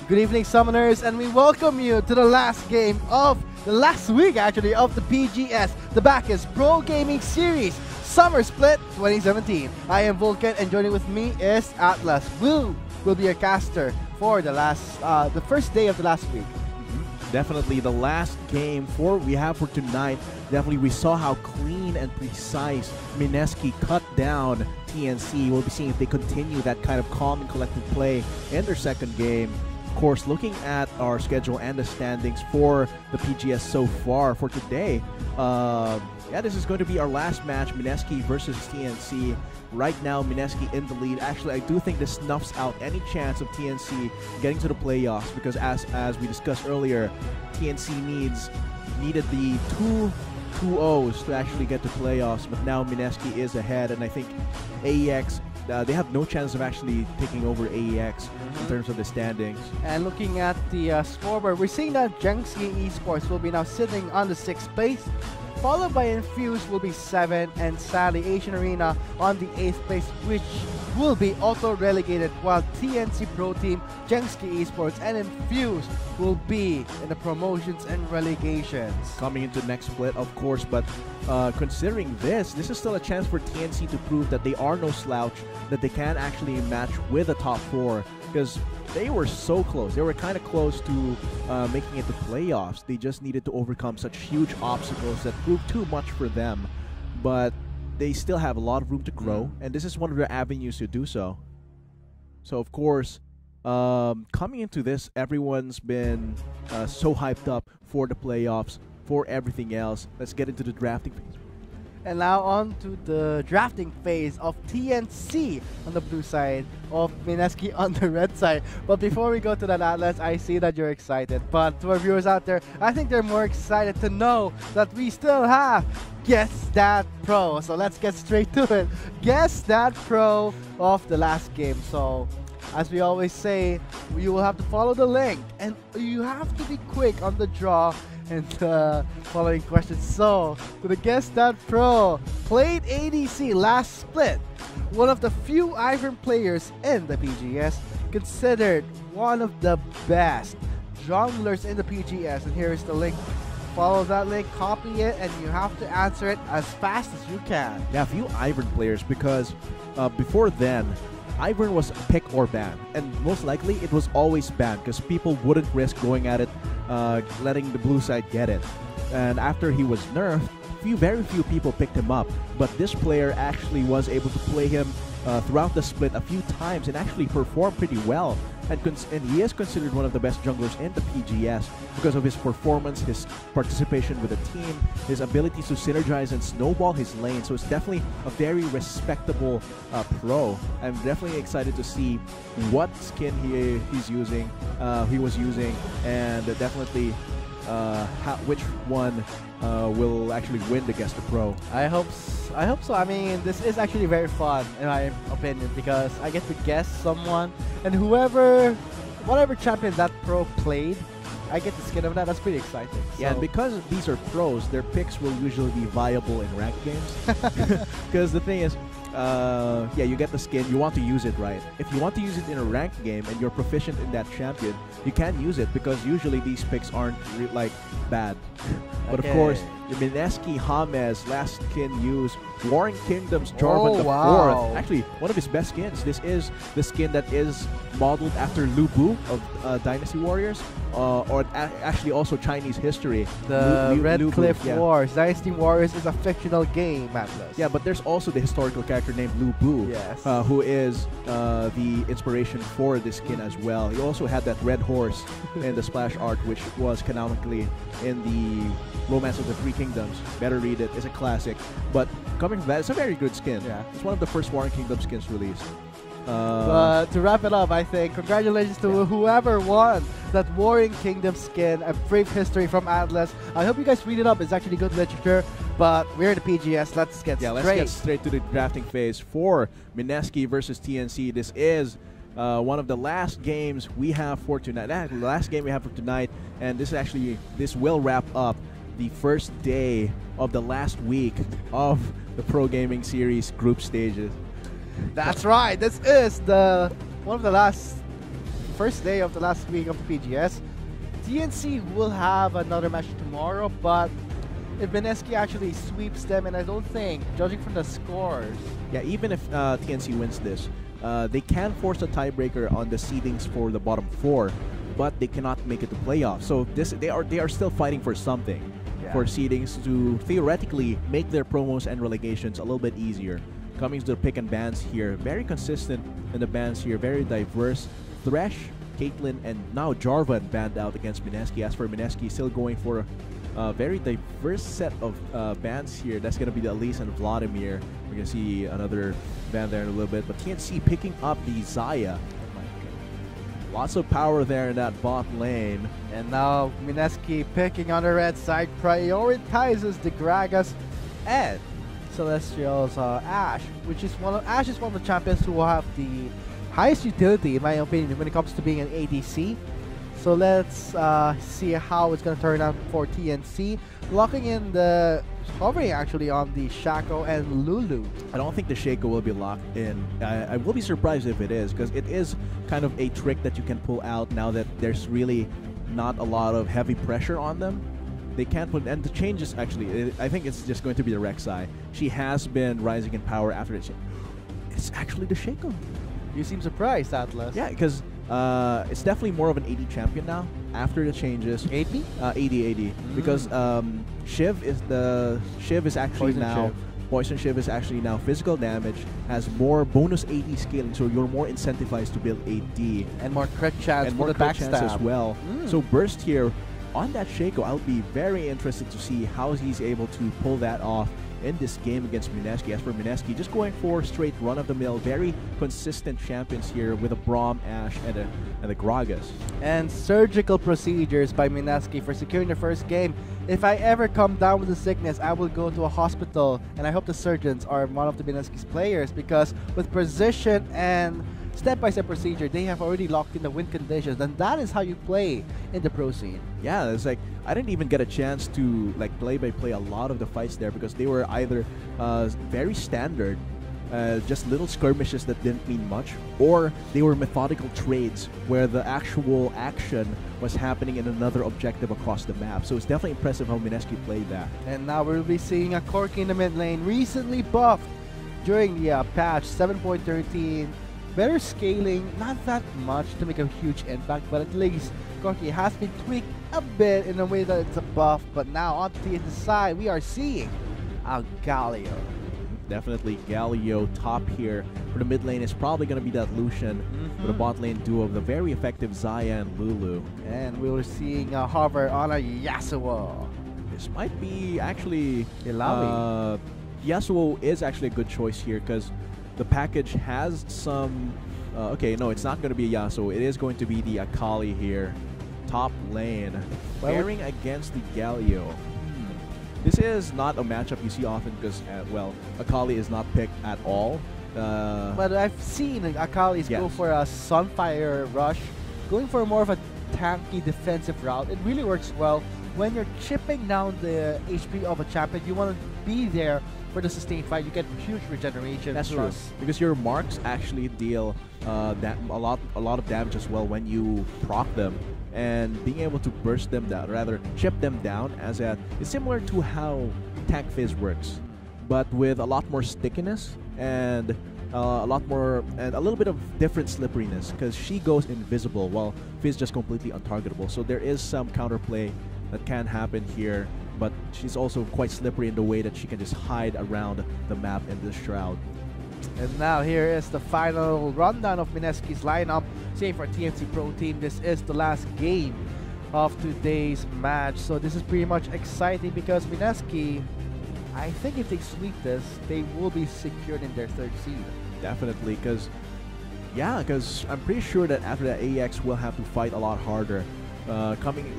Good evening, Summoners, and we welcome you to the last game of the last week, actually, of the PGS, the Bacchus Pro Gaming Series Summer Split 2017. I am Vulcan, and joining with me is Atlas. Will be a caster for the first day of the last week. Definitely the last game we have for tonight. Definitely we saw how clean and precise MSK cut down TNC. We'll be seeing if they continue that kind of calm and collected play in their second game. Of course, looking at our schedule and the standings for the PGS so far for today, this is going to be our last match, MSK versus TNC. Right now, MSK in the lead. Actually, I do think this snuffs out any chance of TNC getting to the playoffs because as we discussed earlier, TNC needed the two 2-0s to actually get to playoffs, but now MSK is ahead, and I think AEX, they have no chance of actually taking over AEX in terms of the standings. And looking at the scoreboard, we're seeing that Jengsky Esports will be now sitting on the 6th place, followed by Infuse will be 7, and sadly Asian Arena on the 8th place, which will be auto-relegated, while TNC Pro Team, Jengsky Esports, and Infuse will be in the promotions and relegations. Coming into next split, of course, but considering this is still a chance for TNC to prove that they are no slouch, that they can actually match with the top 4, because they were so close. They were kind of close to making it to playoffs. They just needed to overcome such huge obstacles that proved too much for them. But they still have a lot of room to grow, and this is one of their avenues to do so. So, of course, coming into this, everyone's been so hyped up for the playoffs, for everything else. Let's get into the drafting phase. And now on to the drafting phase of TNC on the blue side, of MSK on the red side. But before we go to that, Atlas, I see that you're excited. But to our viewers out there, I think they're more excited to know that we still have Guess That Pro. So let's get straight to it. Guess That Pro of the last game. So as we always say, you will have to follow the link, and you have to be quick on the draw and following questions. So, to the Guess That Pro, played ADC last split, one of the few Ivern players in the PGS, considered one of the best junglers in the PGS. And here is the link. Follow that link, copy it, and you have to answer it as fast as you can. Yeah, a few Ivern players, because before then, Ivern was pick or ban, and most likely it was always banned because people wouldn't risk going at it, letting the blue side get it. And after he was nerfed, very few people picked him up, but this player actually was able to play him throughout the split a few times and actually performed pretty well. And he is considered one of the best junglers in the PGS because of his performance, his participation with the team, his ability to synergize and snowball his lane. So it's definitely a very respectable pro. I'm definitely excited to see what skin he was using, and definitely which one will actually win the Guess the Pro. I hope so. I mean, this is actually very fun in my opinion because I get to guess someone, and whatever champion that pro played, I get the skin of that. That's pretty exciting. Yeah, and because these are pros, their picks will usually be viable in ranked games. Because the thing is, you get the skin, you want to use it, right? If you want to use it in a ranked game and you're proficient in that champion, you can use it because usually these picks aren't bad. But of course, the MSK James last skin used Warring Kingdoms Jarvan the Fourth. Actually, one of his best skins. This is the skin that is modeled after Lu Bu of Dynasty Warriors, or actually also Chinese history. The Red Cliff Wars. Dynasty Warriors is a fictional game, Atlas. Yeah, but there's also the historical character named Lu Bu, yes, who is the inspiration for this skin as well. He also had that red horse in the splash art, which was canonically in the Romance of the Three Kingdoms. Better read it. It's a classic. But coming from that, it's a very good skin. Yeah. It's one of the first Warring Kingdom skins released. But to wrap it up, I think congratulations to whoever won that Warring Kingdom skin, a brief history from Atlas. I hope you guys read it up. It's actually good literature. But we're in the PGS. Let's get straight to the drafting phase for MSK versus TNC. This is one of the last games we have for tonight. The last game we have for tonight, and this will wrap up the first day of the last week of the Pro Gaming Series group stages. That's right. This is one of the last first day of the last week of the PGS. TNC will have another match tomorrow, but if MSK actually sweeps them, and I don't think, judging from the scores... Yeah, even if TNC wins this, they can force a tiebreaker on the seedings for the bottom 4, but they cannot make it to playoffs. So they are still fighting for something, for seedings to theoretically make their promos and relegations a little bit easier. Coming to the pick and bans here, very consistent in the bans here, very diverse. Thresh, Caitlyn, and now Jarvan banned out against MSK. As for MSK, still going for a very diverse set of bans here. That's going to be the Elise and Vladimir. We're going to see another ban there in a little bit. But TNC picking up the Xayah. Lots of power there in that bot lane. And now MSK picking on the red side prioritizes the Gragas and Celestial's Ashe, which is Ashe is one of the champions who will have the highest utility, in my opinion, when it comes to being an ADC. So let's see how it's going to turn out for TNC. Locking in the... hovering actually on the Shaco and Lulu. I don't think the Shaco will be locked in. I will be surprised if it is, because it is kind of a trick that you can pull out now that there's really not a lot of heavy pressure on them. They can't put... and the changes actually, I think it's just going to be the Rek'Sai. She has been rising in power after it. It's actually the Shaco. You seem surprised, Atlas. Yeah, because it's definitely more of an AD champion now after the changes. AD? AD. Because Shiv is actually Poison Shiv is actually now physical damage, has more bonus AD scaling, so you're more incentivized to build AD. And more crit chance and more crit chance as well. So Burst here on that Shaco, I'll be very interested to see how he's able to pull that off in this game against MSK. As for MSK, just going for straight run-of-the-mill, very consistent champions here with a Braum, Ashe, and a Gragas. And surgical procedures by MSK for securing the first game. If I ever come down with a sickness, I will go to a hospital, and I hope the surgeons are one of the MSK's players, because with precision and step-by-step procedure, they have already locked in the win conditions, and that is how you play in the pro scene. Yeah, it's like I didn't even get a chance to like play-by-play a lot of the fights there, because they were either very standard, just little skirmishes that didn't mean much, or they were methodical trades where the actual action was happening in another objective across the map. So it's definitely impressive how MSK played that. And now we'll be seeing a Corki in the mid lane, recently buffed during the patch 7.13. Better scaling, not that much to make a huge impact, but at least Corki has been tweaked a bit in a way that it's a buff. But now on to the side, we are seeing a Galio. Definitely Galio top here. For the mid lane, it's probably going to be that Lucian. For the bot lane duo of the very effective Xayah and Lulu. And we were seeing a hover on a Yasuo. This might be actually... Ilawi. Yasuo is actually a good choice here, because the package has some... okay, no, it's not going to be a Yasuo. It is going to be the Akali here. Top lane. Pairing against the Galio. This is not a matchup you see often because, well, Akali is not picked at all. But I've seen Akali's go for a Sunfire Rush, going for more of a tanky defensive route. It really works well. When you're chipping down the HP of a champion, you want to be there for the sustained fight. You get huge regeneration. That's true, because your marks actually deal a lot of damage as well when you proc them, and being able to burst them down, rather chip them down, as a is similar to how Tank Fizz works, but with a lot more stickiness and a little bit of different slipperiness, because she goes invisible while Fizz just completely untargetable. So there is some counterplay that can happen here, but she's also quite slippery in the way that she can just hide around the map in this shroud. And now here is the final rundown of MSK's lineup. Same for TNC Pro Team. This is the last game of today's match. So this is pretty much exciting because MSK, I think if they sweep this, they will be secured in their third seed. Definitely, because I'm pretty sure that after that AEX will have to fight a lot harder.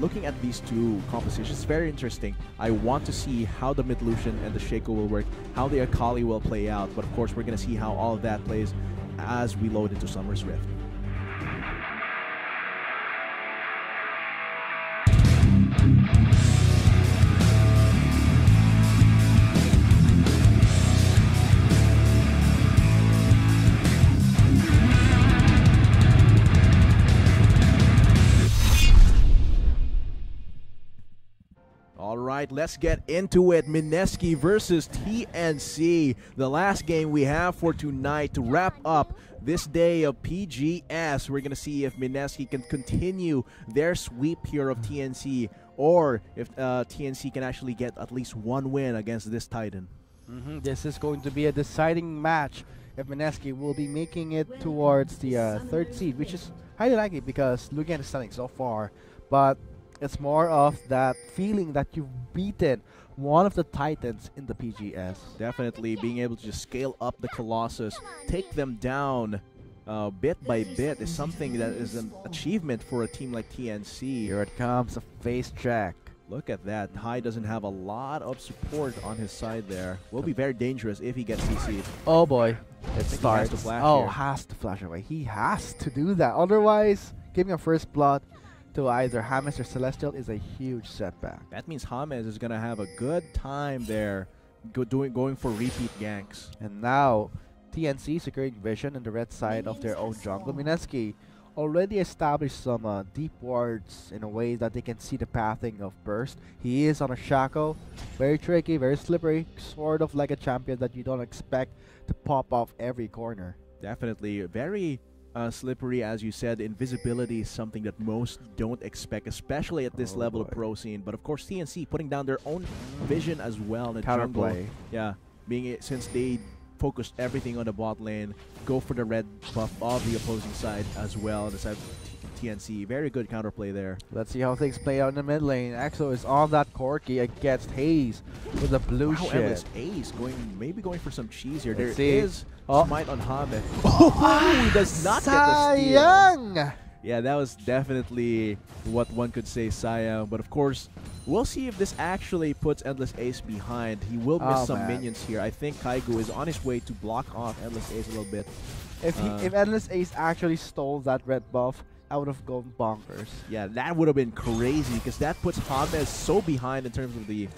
Looking at these two compositions, it's very interesting. I want to see how the mid Lucian and the Shaco will work, how the Akali will play out, but of course we're going to see how all of that plays as we load into Summer's Rift. tonight. Let's get into it. Mineski versus TNC. The last game we have for tonight to wrap up this day of PGS. We're going to see if Mineski can continue their sweep here of TNC, or if TNC can actually get at least one win against this Titan. This is going to be a deciding match if Mineski will be making it towards the third seed, which is highly likely because looking at the standings so far. But it's more of that feeling that you've beaten one of the Titans in the PGS. Definitely being able to just scale up the Colossus, take them down bit by bit is something that is an achievement for a team like TNC. Here it comes, a face check. Look at that. Hai doesn't have a lot of support on his side there. Will be very dangerous if he gets CC'd. Oh boy. It starts. Has to flash away. He has to do that. Otherwise, giving a first blood to either James or Celestial is a huge setback. That means James is going to have a good time there going for repeat ganks. And now, TNC securing vision on the red side of their own jungle. Mineski already established some deep wards in a way that they can see the pathing of Burst. He is on a shackle. Very tricky, very slippery. Sort of like a champion that you don't expect to pop off every corner. Definitely. Very slippery, as you said. Invisibility is something that most don't expect, especially at this level of pro scene. But of course, TNC putting down their own vision as well in the jungle. Counterplay. Yeah, since they focused everything on the bot lane, go for the red buff of the opposing side as well on the side of TNC. Very good counterplay there. Let's see how things play out in the mid lane. Exo is on that Corki against Hayes with a blue shit. Ace maybe going for some cheese here. Let's There see. is smite on James. Oh, he does not get the steal. Sayang! Yeah, that was definitely what one could say, Sayang. But of course, we'll see if this actually puts Endless Ace behind. He will miss some minions here. I think Kaigu is on his way to block off Endless Ace a little bit. If Endless Ace actually stole that red buff, I would have gone bonkers. Yeah, that would have been crazy because that puts James so behind in terms of the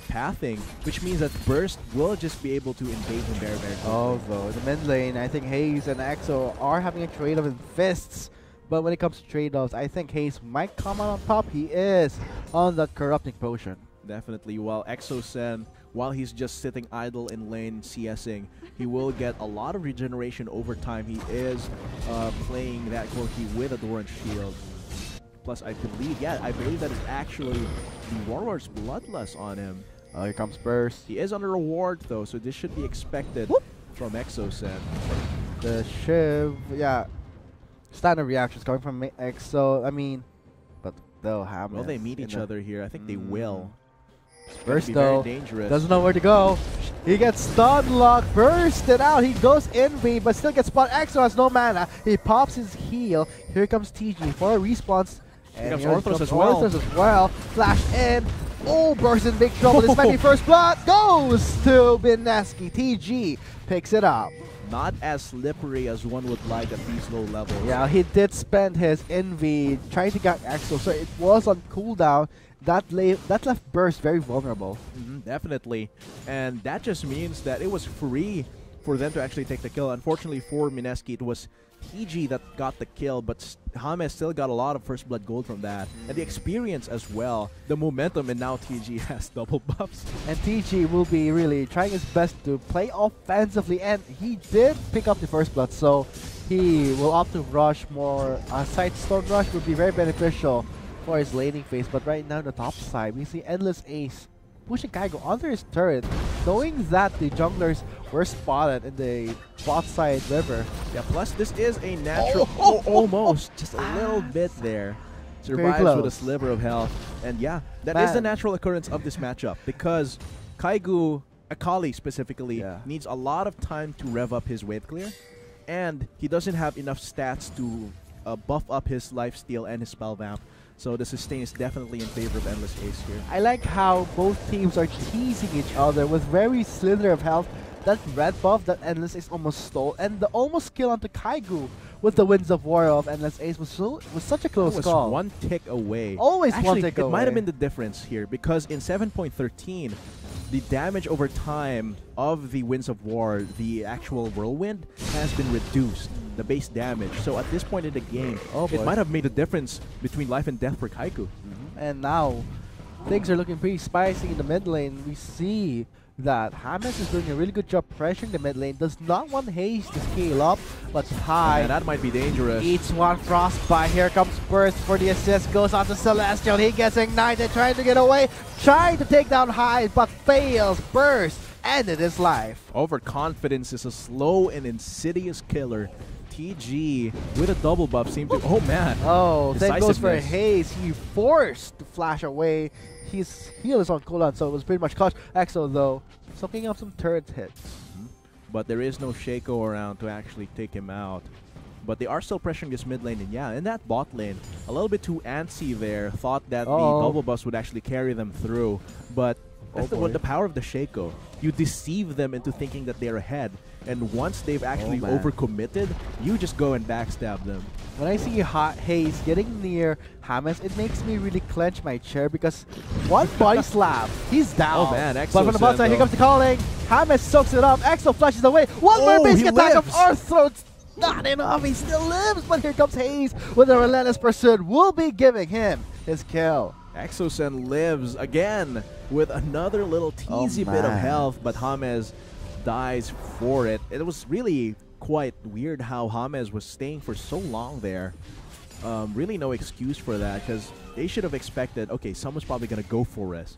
pathing, which means that Burst will just be able to invade him very, very quickly. Although, in the mid lane, I think Hayes and Exo are having a trade-off in fists. But when it comes to trade-offs, I think Hayes might come out on top. He is on that Corrupting Potion. Definitely. While Exo-Sen, while he's just sitting idle in lane CSing, he will get a lot of regeneration over time. He is playing that Corki with a Doran Shield. Plus, I believe that is actually the Warlord's Bloodlust on him. Here comes Burst. He is under reward, though, so this should be expected from Exo-Sen. The Shiv, yeah. Standard reactions coming from Exo. I mean, but they'll have. Will they meet each other here? I think they will. Burst though dangerous. Doesn't know where to go. He gets stun locked, bursted out. He goes envy, but still gets spot. Exo has no mana. He pops his heal. Here comes TG for a response. And here comes Orthros as well. Flash in. Oh, Burst in big trouble. This might be first blood. Goes to Mineski. TG picks it up. Not as slippery as one would like at these low levels. Yeah, he did spend his envy trying to get Exo, so it was on cooldown. That left Burst very vulnerable. Definitely. And that just means that it was free for them to actually take the kill. Unfortunately for Mineski, it was TG that got the kill, but James still got a lot of first blood gold from that. And the experience as well, the momentum, and now TG has double buffs. And TG will be really trying his best to play offensively, and he did pick up the first blood, so he will opt to rush more. Side Stone Rush would be very beneficial for his laning phase, but right now on the top side, we see Endless Ace pushing Kaigo under his turret, knowing that the junglers were spotted in the bot side river. Yeah, plus this is a natural, almost, just a little bit there. Survives with a sliver of health. And yeah, that is the natural occurrence of this matchup because Kaigu, Akali specifically, needs a lot of time to rev up his wave clear, and he doesn't have enough stats to buff up his lifesteal and his spell vamp. So the sustain is definitely in favor of Endless Ace here. I like how both teams are teasing each other with very slither of health. That red buff that Endless Ace almost stole, and the almost kill onto Kaigu with the Winds of War of Endless Ace was such a close call. One tick away. Always actually, one tick away. It might have been the difference here because in 7.13, the damage over time of the Winds of War, the actual Whirlwind, has been reduced. The base damage. So at this point in the game, it might have made a difference between life and death for Kaigu. And now, things are looking pretty spicy in the mid lane. We see that James is doing a really good job pressuring the mid lane. Does not want Haze to scale up, but High And that might be dangerous. eats one Frostbite. Here comes Burst for the assist. Goes on to Celestial. He gets ignited, trying to get away, trying to take down High, but fails. Burst ended his life. Overconfidence is a slow and insidious killer. TG with a double buff seemed to. Oh man. Oh, that goes for Decisiveness. Haze. He forced to flash away. His heal is on cooldown, so it was pretty much clutch. EXO, though, soaking up some turret hits. But there is no Shaco around to actually take him out. But they are still pressuring this mid lane, and yeah, in that bot lane, a little bit too antsy there. Thought that the double buffs would actually carry them through, but that's what the power of the Shaco. You deceive them into thinking that they're ahead, and once they've actually overcommitted, you just go and backstab them. When I see Haze getting near James, it makes me really clench my chair because one body slap, he's down. Oh man, but from the bot side, here though. comes the calling. James soaks it up. EXO flashes away. One more basic attack of Arthro. It's not enough. He still lives, but here comes Haze with a relentless pursuit. We'll be giving him his kill. Exosen lives again with another little teasy bit of health, but James dies for it. It was really quite weird how James was staying for so long there. Really no excuse for that, because they should have expected, okay, someone's probably going to go for us.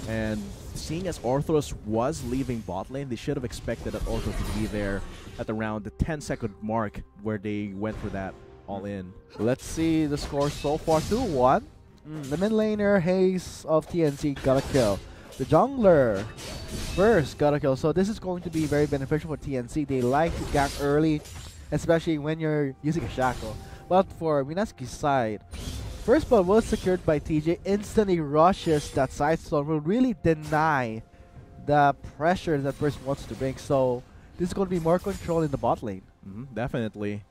And seeing as Orthros was leaving bot lane, they should have expected that Orthros would be there at around the 10-second mark where they went for that all in. Let's see the score so far, 2-1. The mid laner, Haze of TNC, got a kill. The jungler, Burst, got a kill. So this is going to be very beneficial for TNC. They like to gank early, especially when you're using a Shackle. But for Minaski's side, first blood was secured by TJ. Instantly rushes that side stone, will really deny the pressure that Burst wants to bring. So this is going to be more control in the bot lane. Definitely.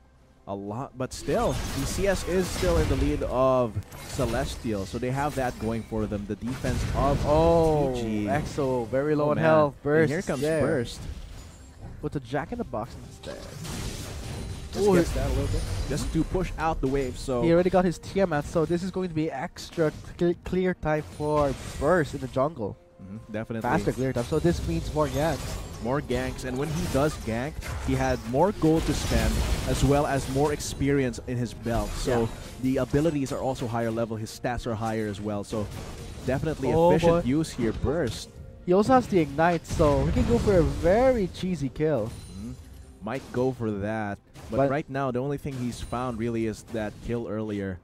A lot, but still, the CS is still in the lead of Celestial, so they have that going for them. The defense of TG. EXO, very low on health. Burst. And here comes Burst. Put a Jack in the Box instead. Just gets that a little bit. Just to push out the wave, so... He already got his Tiamat, so this is going to be extra clear time for Burst in the jungle. Definitely. Faster clear time, so this means more ganks. More ganks, and when he does gank, he had more gold to spend as well as more experience in his belt. So the abilities are also higher level, his stats are higher as well. So definitely efficient use here. Burst. He also has the Ignite, so he can go for a very cheesy kill. Might go for that, but right now the only thing he's found really is that kill earlier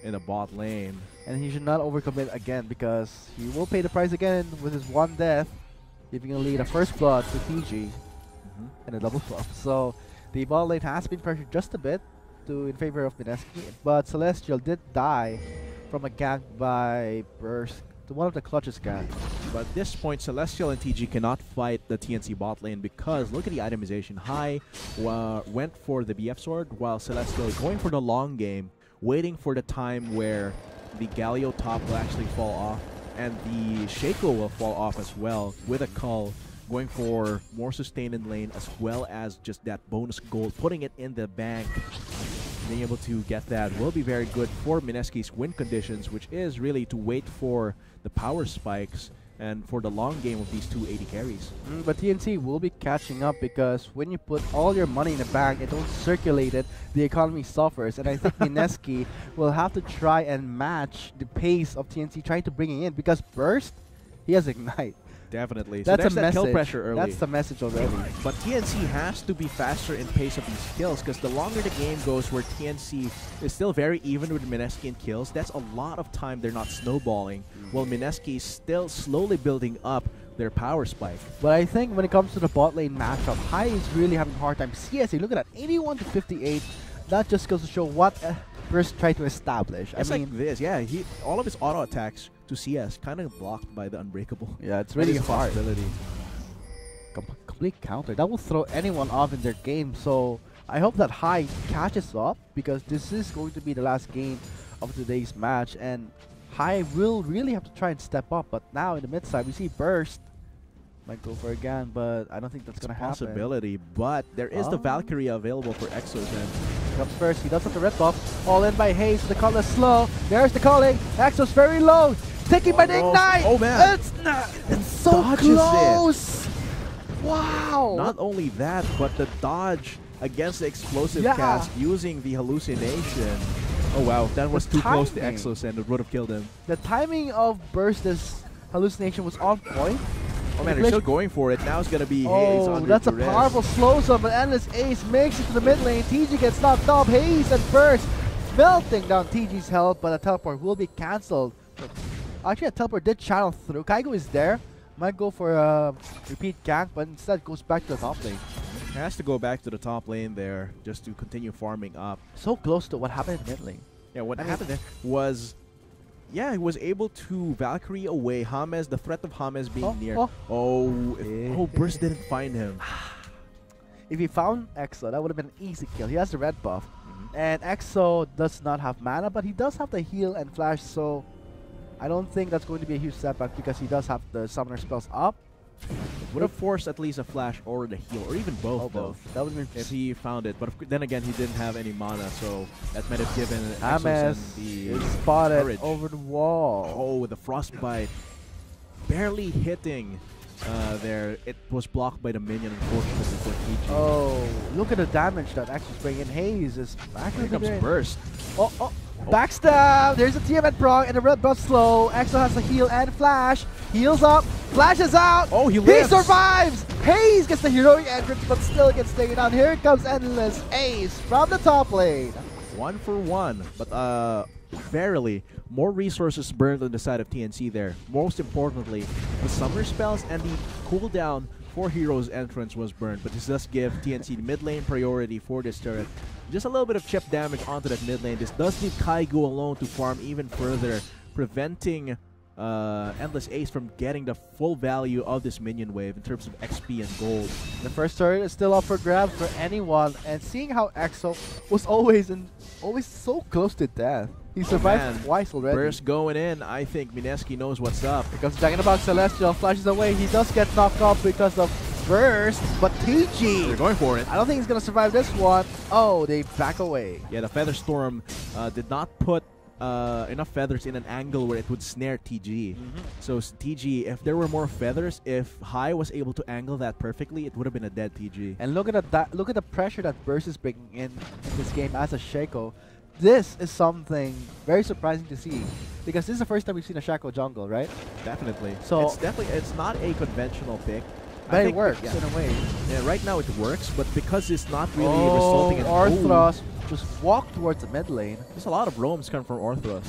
in the bot lane. And he should not overcommit again because he will pay the price again with his one death, giving a lead a first blood to TG and a double buff. So the bot lane has been pressured just a bit in favor of Mineski, but Celestial did die from a gank by Burst to one of the clutches gank. But at this point, Celestial and TG cannot fight the TNC bot lane because look at the itemization. High went for the BF sword while Celestial is going for the long game, waiting for the time where the Galio top will actually fall off and the Shaco will fall off as well with a Cull, going for more sustain in lane as well as just that bonus gold, putting it in the bank. Being able to get that will be very good for Mineski's win conditions, which is really to wait for the power spikes and for the long game of these two AD carries. But TNC will be catching up because when you put all your money in the bank and don't circulate it, the economy suffers. And I think Mineski will have to try and match the pace of TNC trying to bring it in because Burst, he has Ignite. Definitely. That's so a that message. kill pressure early. That's the message already. But TNC has to be faster in pace of these kills because the longer the game goes where TNC is still very even with Mineski in kills, that's a lot of time they're not snowballing, while Mineski is still slowly building up their power spike. But I think when it comes to the bot lane matchup, High is really having a hard time. CSA, look at that, 81 to 58. That just goes to show what Burst tried to establish. It's like this, yeah. All of his auto attacks to CS kind of blocked by the Unbreakable. Yeah, it's really hard. Possibility. Complete counter. That will throw anyone off in their game. So I hope that High catches up because this is going to be the last game of today's match. And High will really have to try and step up. But now in the mid side, we see Burst. Might go for again, but I don't think that's going to happen. Possibility, but there is the Valkyrie available for Exosen. Comes first, he does have the red buff. All in by Haze, the call is slow. There's the calling. Exo's very low. Taken by the no. Ignite! Oh, man. It's so Dodges it. close! Wow! Not only that, but the dodge against the explosive Yeah. cast using the hallucination. Oh wow, that was too close to timing. Exos and it would have killed him. The timing of Burst's hallucination was on point. Oh man, they're still going for it. Now it's gonna be Hayes Oh, under that's a duress. powerful slow zone, but Endless Ace makes it to the mid lane. TG gets knocked off. Hayes and Burst melting down TG's health, but a teleport will be cancelled. Actually, a teleport did channel through. Kaigo is there. Might go for a repeat gank, but instead goes back to the top lane. Has to go back to the top lane there just to continue farming up. So close to what happened in mid lane. Yeah, what happened there was, yeah, he was able to Valkyrie away James, the threat of James being near. Oh, Burst didn't find him. If he found Exo, that would have been an easy kill. He has the red buff. And Exo does not have mana, but he does have the heal and flash, so I don't think that's going to be a huge setback because he does have the summoner spells up. Would have forced at least a flash or the heal, or even both. That would have been if he found it. But then again, he didn't have any mana, so that might have given Exos James the is spotted courage. over the wall. Oh, with the frostbite, barely hitting there. It was blocked by the minion, unfortunately for TG. Oh, look at the damage that Exo's bringing. Hayes is back. Here comes Burst. Oh. Backstab! There's a Tiamat Prong and the red buff slow. Exo has the heal and flash. Heals up, flashes out. Oh, he lives. He survives! Hayes gets the heroic entrance but still gets taken down. Here comes Endless Ace from the top lane. 1 for 1, but verily, more resources burned on the side of TNC there. Most importantly, the summer spells and the cooldown for Hero's entrance was burned, but this does give TNC the mid lane priority for this turret. Just a little bit of chip damage onto that mid lane. This does leave Kaigo alone to farm even further, preventing Endless Ace from getting the full value of this minion wave in terms of XP and gold. The first turret is still up for grabs for anyone, and seeing how Exo was always so close to death. He survived twice already. Burst going in. I think Mineski knows what's up. Here comes Dragon Box Celestial, flashes away. He does get knocked off because of Burst, but TG! They're going for it. I don't think he's going to survive this one. Oh, they back away. Yeah, the Feather Storm did not put enough feathers in an angle where it would snare TG. So TG, if there were more feathers, if High was able to angle that perfectly, it would have been a dead TG. And look at the pressure that Burst is bringing in this game as a Shaco. This is something very surprising to see because this is the first time we've seen a Shaco jungle, right? Definitely. So it's not a conventional pick. But it works in a way. Yeah, right now it works, but because it's not really resulting in Orthros just walk towards the mid lane. There's a lot of roams coming from Orthros.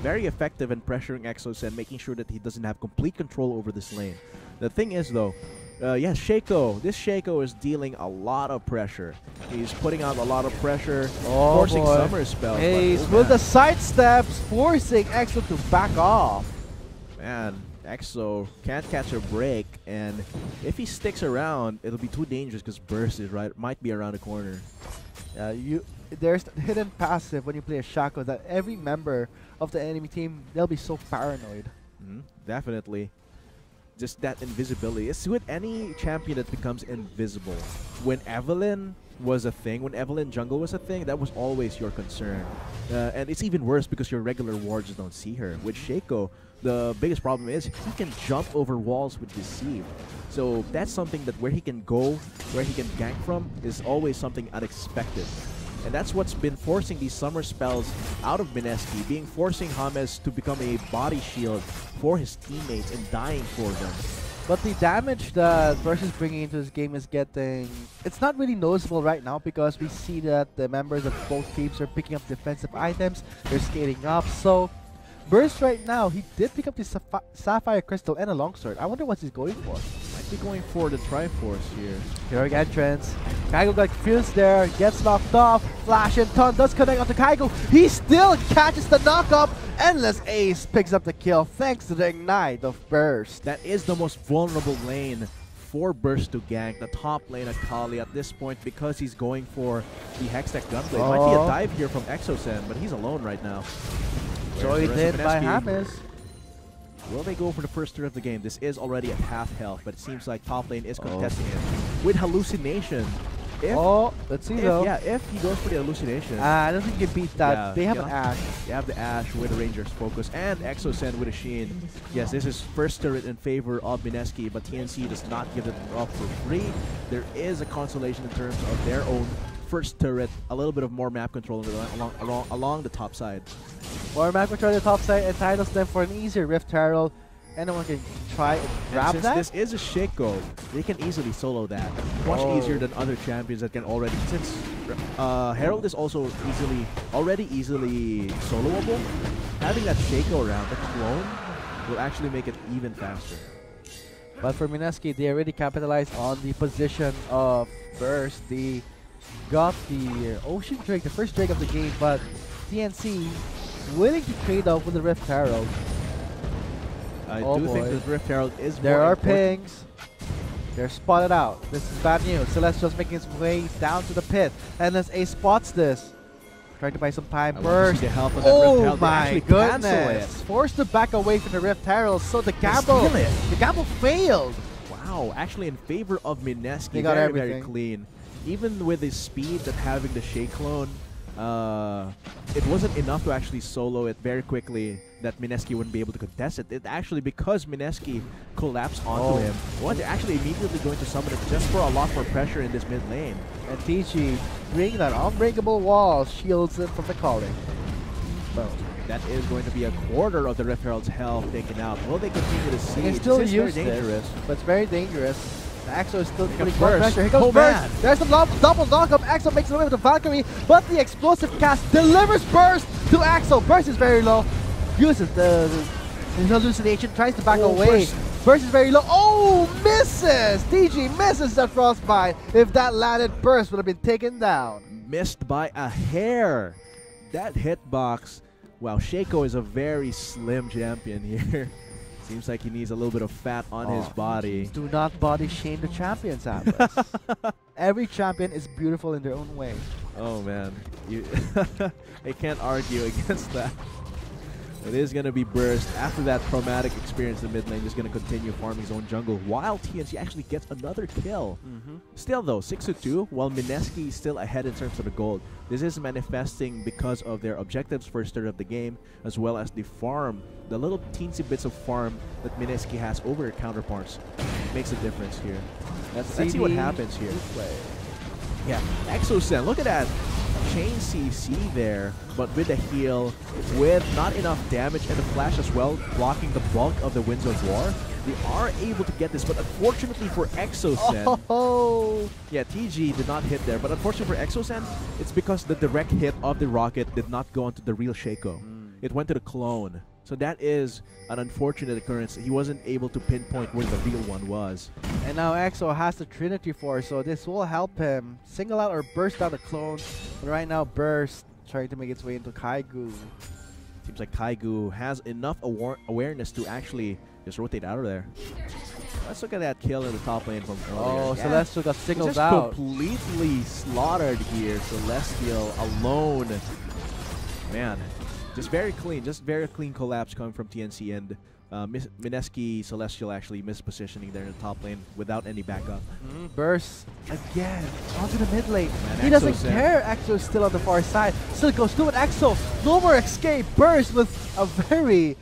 Very effective in pressuring Exos and making sure that he doesn't have complete control over this lane. The thing is though, Shaco. This Shaco is dealing a lot of pressure. He's putting out a lot of pressure, forcing summer spells. Hayes with the sidesteps, forcing Exo to back off. Man, Exo can't catch a break, and if he sticks around, it'll be too dangerous because Burst is might be around the corner. There's the hidden passive when you play a Shaco that every member of the enemy team, they'll be so paranoid. Definitely. Just that invisibility. It's with any champion that becomes invisible. When Evelynn was a thing, when Evelynn jungle was a thing, that was always your concern. And it's even worse because your regular wards don't see her. With Shaco, the biggest problem is he can jump over walls with Deceive. So that's something that where he can go, where he can gank from, is always something unexpected. And that's what's been forcing these summer spells out of Mineski, forcing James to become a body shield for his teammates and dying for them. But the damage that Burst is bringing into this game is it's not really noticeable right now because we see that the members of both teams are picking up defensive items, they're skating up, so Burst right now, he did pick up the Sapphire Crystal and a Longsword. I wonder what he's going for. Might be going for the Triforce here. Heroic entrance. Kaigo got confused there, gets knocked off. Flash and Ton does connect onto Kaigo. He still catches the knockup. Endless Ace picks up the kill thanks to the Ignite of Burst. That is the most vulnerable lane for Burst to gank. The top lane at Kali at this point because he's going for the Hextech Gunblade. Might be a dive here from Exosen, but he's alone right now. Joined in by James. Will they go for the first turn of the game? This is already at half health, but it seems like top lane is contesting it. With Hallucination, If, Oh, let's see though. yeah, if he goes for the hallucination, I don't think you beat that. Yeah, They have you an know, Ash. you have the Ash with the Ranger's Focus and Exocen with a Sheen. Yes, this is first turret in favor of Mineski, but TNC does not give it up for free. There is a consolation in terms of their own first turret, a little bit of more map control along the top side. Or map control the top side entitles them for an easier Rift Herald. Anyone can try and grab since that. this is a Shaco, they can easily solo that. Much easier than other champions that can already. Since Herald is also already easily soloable, having that Shaco around, the clone, will actually make it even faster. But for Mineski, they already capitalized on the position of Burst. They got the Ocean Drake, the first Drake of the game, but TNC willing to trade off with the Rift Herald. I do think the Rift Herald is There more are important. pings. They're spotted out. This is bad news. Celestial's making his way down to the pit. And as Ace spots this, trying to buy some time. Burst. The help of that Rift Herald. My goodness. Forced to back away from the Rift Herald. So the gamble failed. Wow, actually in favor of Mineski. They got very, everything. very clean. Even with his speed that having the Shea clone, it wasn't enough to actually solo it very quickly that Mineski wouldn't be able to contest it. It actually, because Mineski collapsed onto him, they're actually immediately going to summon it just for a lot more pressure in this mid lane. And TG bring that unbreakable wall, shields him from the calling. Boom. That is going to be a quarter of the Rift Herald's health taken out. Will they continue to see? They can still This is use very dangerous. this, but it's very dangerous. The Axo is still putting comes more Burst. pressure. Here comes Oh, Burst. man. There's the double knockup. Axo makes it away with the Valkyrie, but the explosive cast delivers Burst to Axo. Burst is very low. Uses the hallucination, tries to back away. Burst is very low. Oh, misses! TG misses that frostbite. If that landed, Burst would have been taken down. Missed by a hair. That hitbox. Wow, Shaco is a very slim champion here. Seems like he needs a little bit of fat on his body. Do not body shame the champions, Atlas. Every champion is beautiful in their own way. Oh man, I can't argue against that. It is going to be Burst. After that traumatic experience, the mid lane is going to continue farming his own jungle while TNC actually gets another kill. Still though, 6-2, while Mineski is still ahead in terms of the gold. This is manifesting because of their objectives first third of the game, as well as the farm, the little teensy bits of farm that Mineski has over her counterparts. Makes a difference here. Let's see what happens here. Yeah, Exocen, look at that. Chain CC there, but with the heal, with not enough damage and the flash as well, blocking the bulk of the Winds of War. They are able to get this, but unfortunately for Exocen, yeah, TG did not hit there, but unfortunately for Exocen, it's because the direct hit of the rocket did not go onto the real Shaco. It went to the clone. So that is an unfortunate occurrence. He wasn't able to pinpoint where the real one was. And now Exo has the Trinity Force, so this will help him single out or burst out a clone. But right now, Burst trying to make its way into Kaigu. Seems like Kaigu has enough awareness to actually just rotate out of there. Let's look at that kill in the top lane from earlier. Oh, yeah. Celestial got singled just out. Completely slaughtered here. Celestial alone. Man. Just very clean collapse coming from TNC, and Mineski Celestial actually mispositioning there in the top lane without any backup. Burst again onto the mid lane. Man, he doesn't care. Exo is still on the far side. Still goes through with Exo. No more escape. Burst with a very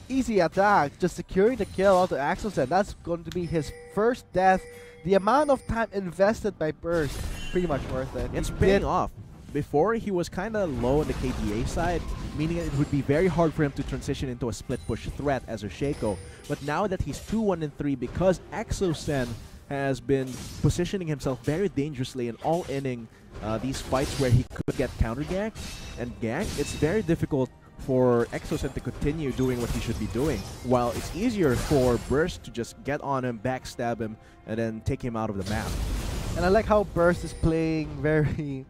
easy attack, just securing the kill onto Exo. That's going to be his first death. The amount of time invested by Burst, pretty much worth it. It's paying off. Before, he was kind of low on the KDA side, meaning it would be very hard for him to transition into a split push threat as a Shaco. But now that he's 2-1-3, because Exocen has been positioning himself very dangerously and all-inning these fights where he could get counter-ganked and ganked, it's very difficult for Exocen to continue doing what he should be doing, while it's easier for Burst to just get on him, backstab him, and then take him out of the map. And I like how Burst is playing very...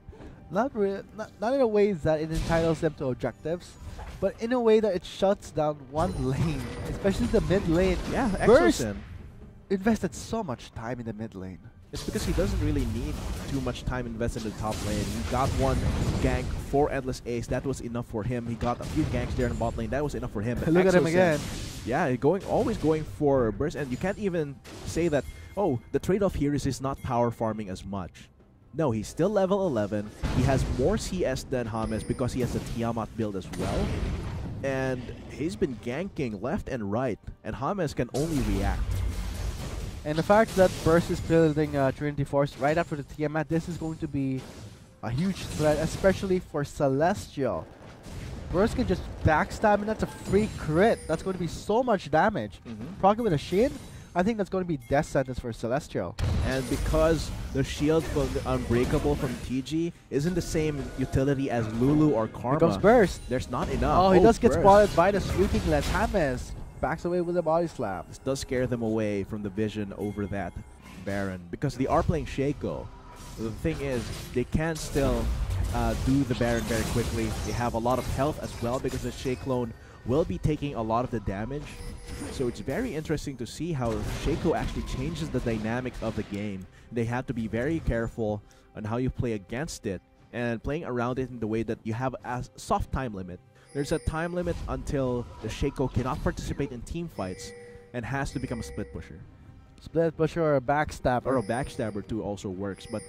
Not in a way that it entitles them to objectives, but in a way that it shuts down one lane, especially the mid lane. Yeah, Burst Exocen invested so much time in the mid lane. It's because he doesn't really need too much time invested in the top lane. He got one gank for Endless Ace. That was enough for him. He got a few ganks there in the bot lane. That was enough for him. But Look at him again. Yeah, always going for burst. And you can't even say that, oh, the trade-off here is he's not power farming as much. No, he's still level 11. He has more CS than James because he has the Tiamat build as well. And he's been ganking left and right, and James can only react. And the fact that Burst is building Trinity Force right after the Tiamat, this is going to be a huge threat, especially for Celestial. Burst can just backstab, and that's a free crit. That's going to be so much damage. Proc it with a shield, I think that's going to be death sentence for Celestial. And because the shield from the Unbreakable from TG isn't the same utility as Lulu or Karma, Here comes Burst. There's not enough. Oh, he does get spotted by the sweeping lens. James backs away with a body slam. This does scare them away from the vision over that Baron because they are playing Shaco. The thing is, they can still do the Baron very quickly. They have a lot of health as well because the Shaco will be taking a lot of the damage. So it's very interesting to see how Shaco actually changes the dynamic of the game. They have to be very careful on how you play against it and playing around it in the way that you have a soft time limit. There's a time limit until the Shaco cannot participate in team fights and has to become a split pusher. Split pusher or a backstabber. Or a backstabber too also works, but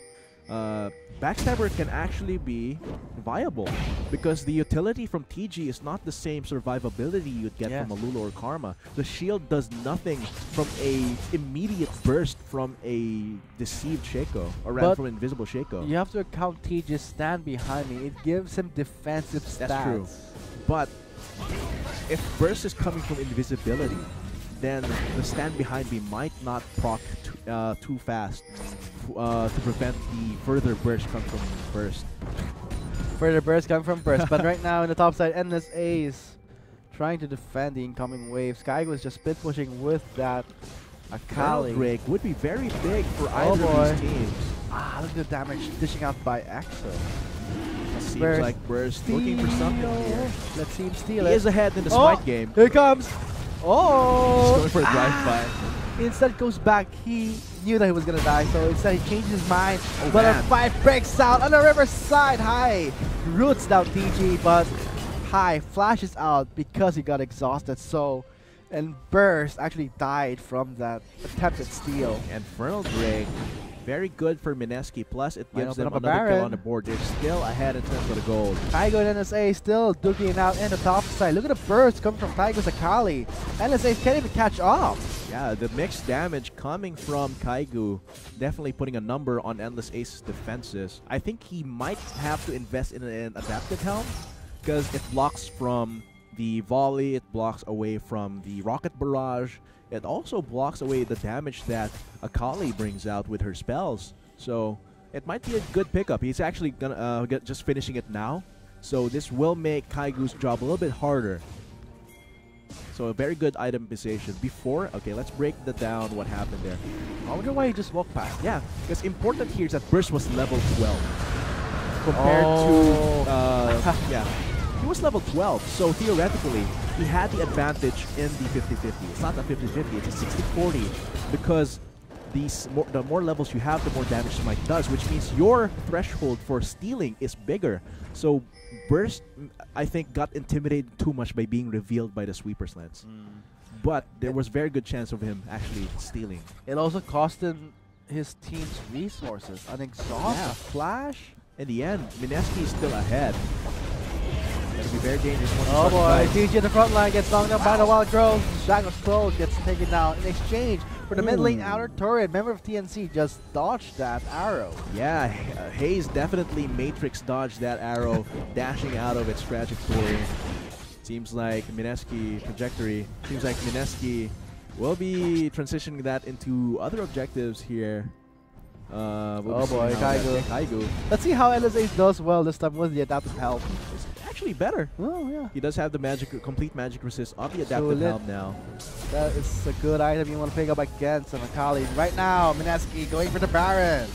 backstabber can actually be viable because the utility from TG is not the same survivability you'd get from a Lulu or Karma. The shield does nothing from a immediate burst from a deceived Shaco, or rather from invisible Shaco. You have to account TG's stand behind me. It gives him defensive stats. That's true. But if burst is coming from invisibility, then the stand behind me might not proc too fast to prevent the further burst come from burst. Further burst come from burst. But right now in the top side, Endless Ace trying to defend the incoming wave. Sky was just split pushing with that Akali. Break would be very big for either of these teams. Ah, look at the damage dishing out by Axel. Seems like Burst looking for something here. Let's see him steal it. He is ahead in the smite game. Here comes. Oh! He's going for a drive-by. Instead goes back. He knew that he was gonna die, so instead he changed his mind. Oh, but man. a fight breaks out on the riverside. High roots down TG, but High flashes out because he got exhausted. So, and Burst actually died from that attempted steal. Infernal Drake, very good for Mineski. Plus, it gives them another Baron. kill on the board. They're still ahead in terms of the gold. Taigo and NSA still duking it out in the top side. Look at the burst coming from Taigo's Akali. NSA can't even catch up. Yeah, the mixed damage coming from Kaigu, definitely putting a number on Endless Ace's defenses. I think he might have to invest in an adaptive helm because it blocks from the volley, it blocks away from the rocket barrage. It also blocks away the damage that Akali brings out with her spells. So it might be a good pickup. He's actually gonna just finishing it now. So this will make Kaigu's job a little bit harder. So a very good itemization. Before, okay, let's break that down what happened there. I wonder why he just walked past. Yeah, because important here is that Burst was level 12 compared to yeah. He was level 12, so theoretically, he had the advantage in the 50-50. It's not a 50-50, it's a 60-40, because the more levels you have, the more damage Smite does, which means your threshold for stealing is bigger. So Burst, I think, got intimidated too much by being revealed by the Sweeper's Lens. But there was very good chance of him actually stealing. It also cost him his team's resources. An exhaust, a flash. In the end, Mineski is still ahead. That'll be very dangerous. Oh boy, TG in the front line gets knocked down by the Wild Growth. Shackle's Close gets taken down in exchange for the mid lane outer turret. Member of TNC just dodged that arrow. Yeah, Hayes definitely Matrix dodged that arrow, dashing out of its trajectory. Seems like Mineski trajectory. Seems like Mineski will be transitioning that into other objectives here. Oh boy, Kaigu. Let's see how LSA does well this time with the adaptive helm. It's actually better. Oh yeah. He does have the complete magic resist of the adaptive helm now. That is a good item you want to pick up against an Akali. Right now, Mineski going for the Baron.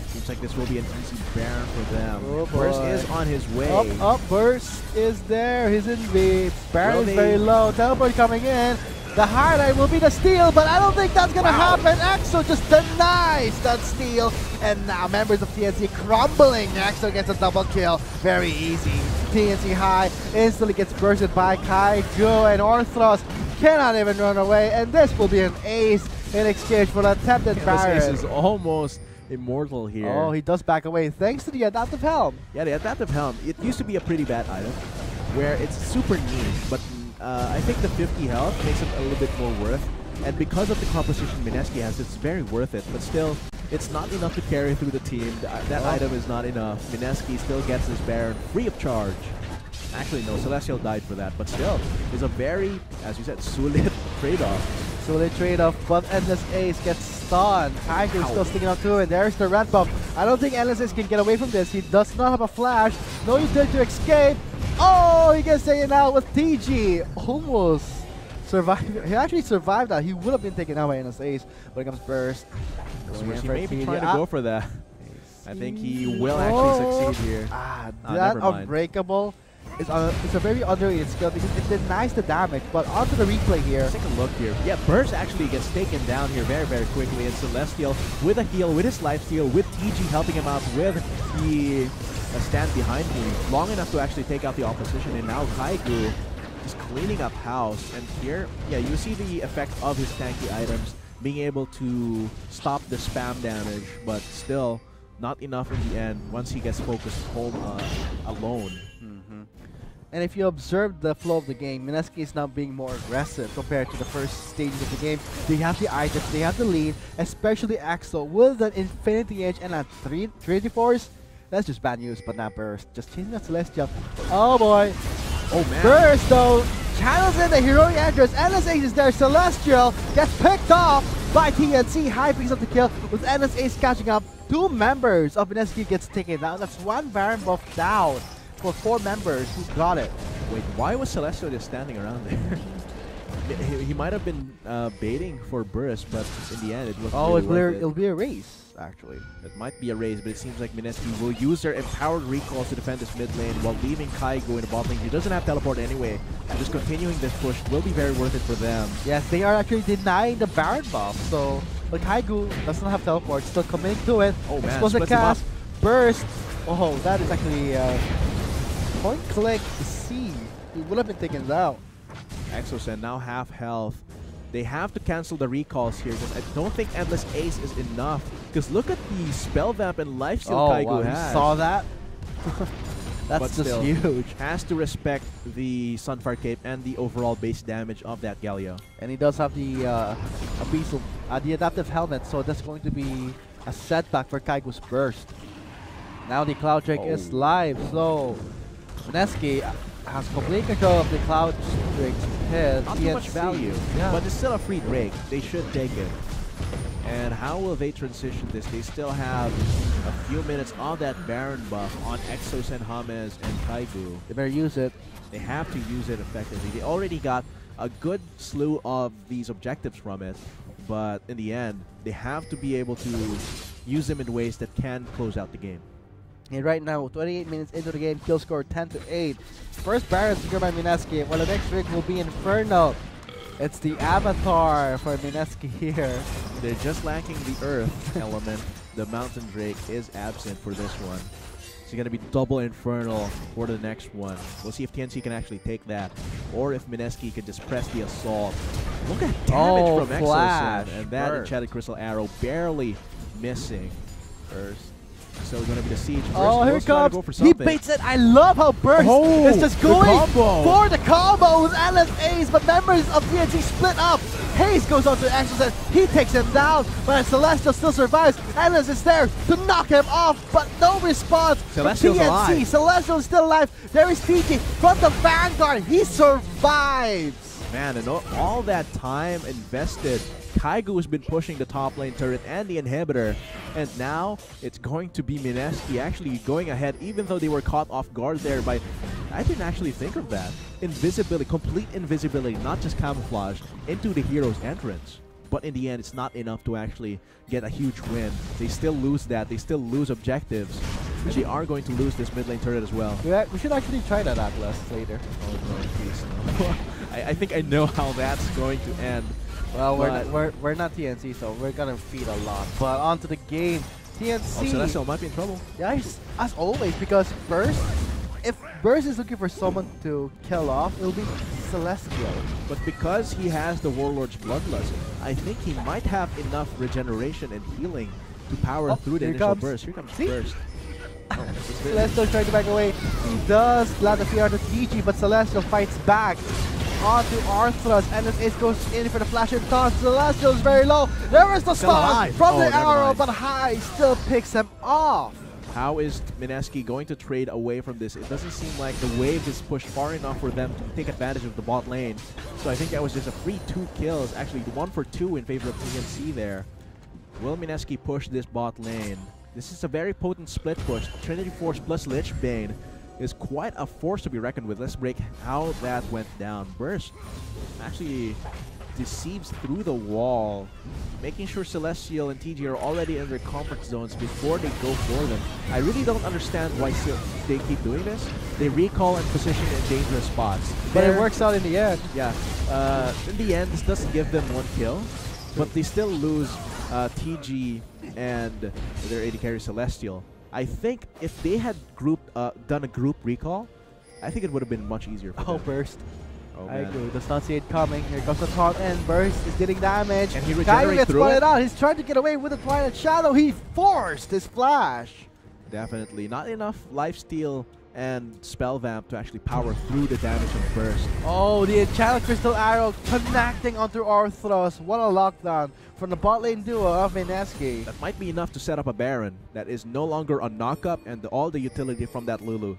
Seems like this will be an easy Baron for them. Oh boy. Burst is on his way. Up, Burst is there. He's in the Baron is very low. Teleport coming in. The highlight will be the steal, but I don't think that's going to happen. Axel just denies that steal. And now members of TNC crumbling. Axel gets a double kill. Very easy. TNC High instantly gets bursted by Kaigu, and Orthros cannot even run away. And this will be an ace in exchange for the attempted Baron. This ace is almost immortal here. Oh, he does back away thanks to the adaptive helm. Yeah, the adaptive helm. It used to be a pretty bad item, where it's super niche, but I think the 50 health makes it a little bit more worth. And because of the composition Mineski has, it's very worth it. But still, it's not enough to carry through the team. That item is not enough. Mineski still gets his Baron free of charge. Actually, no, Celestial died for that. But still, it's a very, as you said, solid trade-off. Solid trade-off, but Endless Ace gets stunned. Tiger still sticking up to it. There's the red buff. I don't think Endless Ace can get away from this. He does not have a flash. No utility to escape. Oh, he gets taken out with TG. Almost survived. He actually survived that. He would have been taken out by Endless Ace, but it comes Burst. He may be trying to go for that. I think he will actually succeed here. That Unbreakable is it's a very underrated skill because it denies the damage. But onto the replay here. Let's take a look here. Yeah, Burst actually gets taken down here very, very quickly. And Celestial with a heal, with his lifesteal, with TG helping him out with the stand behind him long enough to actually take out the opposition. And now Kaigu is cleaning up house. And here, yeah, you see the effect of his tanky items being able to stop the spam damage, but still not enough in the end once he gets focused home alone. And if you observe the flow of the game, Mineski is now being more aggressive compared to the first stages of the game. They have the items, they have the lead, especially Axel with an Infinity Edge and a 3 Force. That's just bad news, but not Burst. Just chasing that Celestial. Oh boy. Oh man. Burst though channels in the heroic entrance. Endless Ace is there. Celestial gets picked off by TNC. High picks up the kill with Endless Ace catching up. 2 members of Mineski gets taken down. That's 1 Baron buff down for 4 members who got it. Wait, why was Celestial just standing around there? he might have been baiting for Burst, but in the end it looked it'll be a race. Actually, it might be a race, but it seems like Mineski will use their empowered recalls to defend this mid lane while leaving Kaigo in the bot lane. He doesn't have teleport anyway, and just continuing this push will be very worth it for them. Yes, they are actually denying the Baron buff, so but Kaigo does not have teleport, still committing to it. Oh man, supposed to cast Burst. Oh, that is actually point click C. He would have been taken out. Exocen now half health. They have to cancel the recalls here because I don't think Endless Ace is enough. Because look at the Spell Vamp and Lifesteal Kaigo has. You saw that? That's but just still, huge. Has to respect the Sunfire Cape and the overall base damage of that Galio. And he does have the Abyssal, the adaptive helmet, so that's going to be a setback for Kaigo's Burst. Now the Cloud Drake is live, so Mineski has complete control of the Cloud Drake's head. Not too much value, but it's still a free Drake. They should take it. And how will they transition this? They still have a few minutes of that Baron buff on Exos and James and Kaigu. They better use it. They have to use it effectively. They already got a good slew of these objectives from it, but in the end, they have to be able to use them in ways that can close out the game. And right now, 28 minutes into the game, kill score 10-8. First Baron secured by Mineski, while the next rig will be Inferno. It's the avatar for Mineski here. They're just lacking the Earth element. The Mountain Drake is absent for this one. It's going to be double Infernal for the next one. We'll see if TNC can actually take that, or if Mineski can just press the assault. Look at damage from Exocen, and that Enchanted Crystal Arrow barely missing. First. So it's going to be the siege. Oh, here it comes. He baits it. I love how Burst is just going for the combo with Endless Ace, but members of TNC split up. Haze goes on to Exocen. He takes him down, but Celestial still survives. Endless is there to knock him off, but no response from TNC. Celestial is still alive. There is TG from the Vanguard. He survives. Man, and all that time invested, Kaigu has been pushing the top lane turret and the inhibitor, and now it's going to be Mineski actually going ahead, even though they were caught off guard there by, I didn't actually think of that, invisibility, complete invisibility, not just camouflage, into the hero's entrance. But in the end, it's not enough to actually get a huge win. They still lose that. They still lose objectives. They are going to lose this mid lane turret as well. We should actually try that Atlas later. Oh no, please no. I think I know how that's going to end. Well, we're not TNC, so we're gonna feed a lot. But onto the game, TNC. Oh, Celestial might be in trouble. Yeah, as always, because Burst, if Burst is looking for someone to kill off, it'll be Celestial. But because he has the Warlord's Bloodlust, I think he might have enough regeneration and healing to power through the here initial comes. burst. Here comes See? burst. Oh, this is very- Celestial trying to back away. He does land the fear onto TG, but Celestial fights back onto Arthros, and this Ace goes in for the flash and taunt. Celestial is very low. There is the Still stun High. from Oh, the never arrow, mind. but High still picks him off. How is MSK going to trade away from this? It doesn't seem like the wave is pushed far enough for them to take advantage of the bot lane. So I think that was just a free 2 kills. Actually, 1 for 2 in favor of TNC there. Will MSK push this bot lane? This is a very potent split push. Trinity Force plus Lich Bane is quite a force to be reckoned with. Let's break how that went down. Burst actually deceives through the wall, making sure Celestial and TG are already in their comfort zones before they go for them. I really don't understand why they keep doing this. They recall and position in dangerous spots. But it works out in the end. Yeah. In the end, this doesn't give them 1 kill, but they still lose TG and their AD carry Celestial. I think if they had done a group recall, I think it would have been much easier for them. Burst. Oh, I man. agree. Does not see it coming. Here comes the taunt, and Burst is dealing damage. Can he Kaigo regenerate gets through spotted it? out. He's trying to get away with the Twilight Shadow. He forced his flash. Definitely. Not enough lifesteal and spell vamp to actually power through the damage of Burst. Oh, the Enchanted Crystal Arrow connecting onto Arthros. What a lockdown from the bot lane duo of MSK. That might be enough to set up a Baron that is no longer on knockup, and all the utility from that Lulu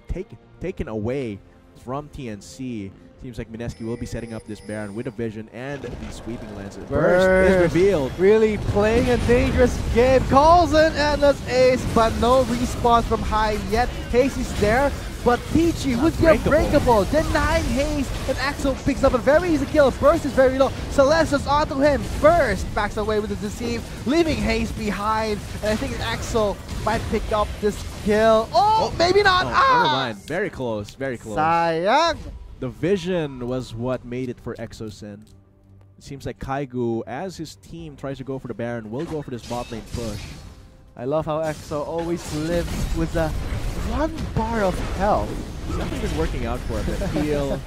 taken away from TNC. Seems like MSK will be setting up this Baron with a vision and the sweeping lenses. Burst is revealed. Really playing a dangerous game. Calls in Endless Ace, but no response from High yet. Haze is there, but Peachy with the Unbreakable, denying Haze, and Axel picks up a very easy kill. Burst is very low. Celestial's onto him. Burst backs away with the Deceive, leaving Haze behind. And I think Axel might pick up this kill. Oh, maybe not. Oh, ah! never mind. Very close. Very close. Sayang. The vision was what made it for Exosen. It seems like Kaigo, as his team tries to go for the Baron, will go for this bot lane push. I love how Exo always lives with a 1 bar of health. He's definitely been working out for a bit. Heal,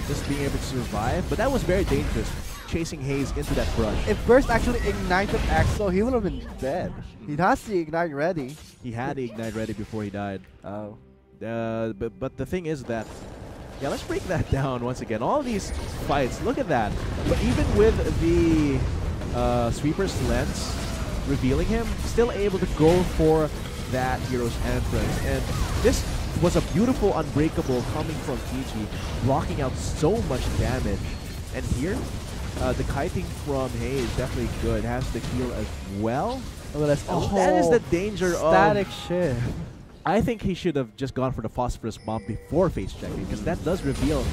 just being able to survive. But that was very dangerous, chasing Haze into that brush. If Burst actually ignited Exo, he would have been dead. He has the Ignite ready. He had the Ignite ready before he died. Oh. But the thing is that, yeah, let's break that down once again. All these fights, look at that. But even with the Sweeper's lens revealing him, still able to go for that hero's entrance. And this was a beautiful Unbreakable coming from TG, blocking out so much damage. And here, the kiting from Haze definitely good. Has the heal as well. Oh, that is the danger of static shift. I think he should have just gone for the Phosphorus Bomb before face checking, because that does reveal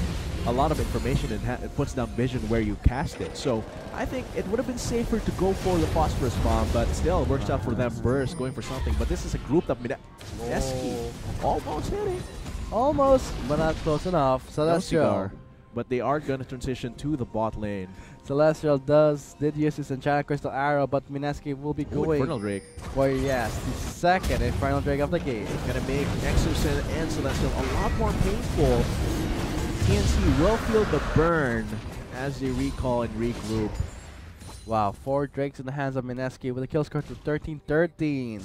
a lot of information and it puts down vision where you cast it. So I think it would have been safer to go for the Phosphorus Bomb, but still it works out for them. Burst going for something, but this is a grouped up MSK. Almost hitting. Almost, but not close enough. Celestial. But they are going to transition to the bot lane. Celestial did use his Enchanted Crystal Arrow, but MSK will be going Infernal Drake. for, yes, the second Infernal Drake of the game. Gonna make Exosen and Celestial a lot more painful. TNC will feel the burn as they recall and regroup. Wow, 4 Drakes in the hands of MSK with a kill score to 13-13.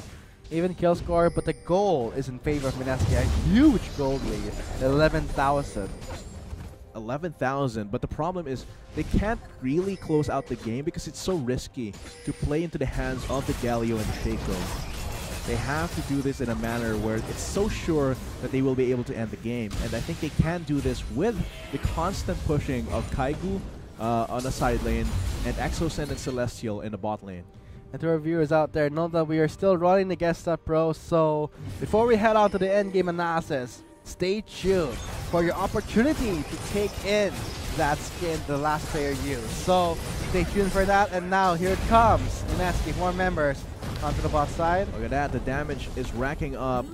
Even kill score, but the goal is in favor of MSK. A huge gold lead, 11,000. 11,000, but the problem is they can't really close out the game because it's so risky to play into the hands of the Galio and the Keiko. They have to do this in a manner where it's so sure that they will be able to end the game, and I think they can do this with the constant pushing of Kaigu on the side lane and Exosen and Celestial in the bot lane. And to our viewers out there, know that we are still running the Guest Up Pro, so before we head on to the endgame analysis, stay tuned for your opportunity to take in that skin the last player used. So stay tuned for that, and now here it comes. MSK, more members onto the bot side. Look at that, the damage is racking up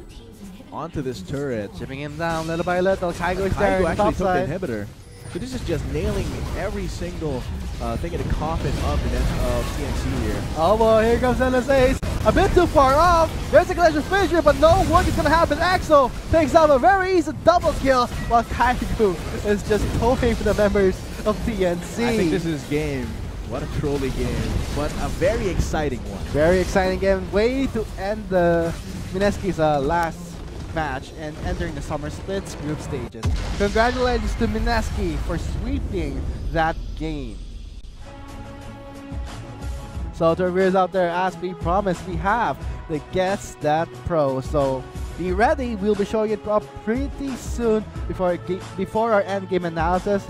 onto this turret. Chipping him down little by little. Kaigo is Kaigo there on the actually top took side. the inhibitor. So this is just nailing every single thing in the coffin of the TNC here. Oh boy, here comes Endless Ace. A bit too far off. There's a Glacier Fissure, but no work is going to happen. Axel takes out a very easy double kill, while Kaigo is just going for the members of TNC. I think this is game. What a trolley game, but a very exciting one. Very exciting game. Way to end the Mineski's last match and entering the Summer Splits group stages. Congratulations to Mineski for sweeping that game. So to our viewers out there, as we promised, we have the Guess That Pro. So be ready. We'll be showing it up pretty soon before our end game analysis.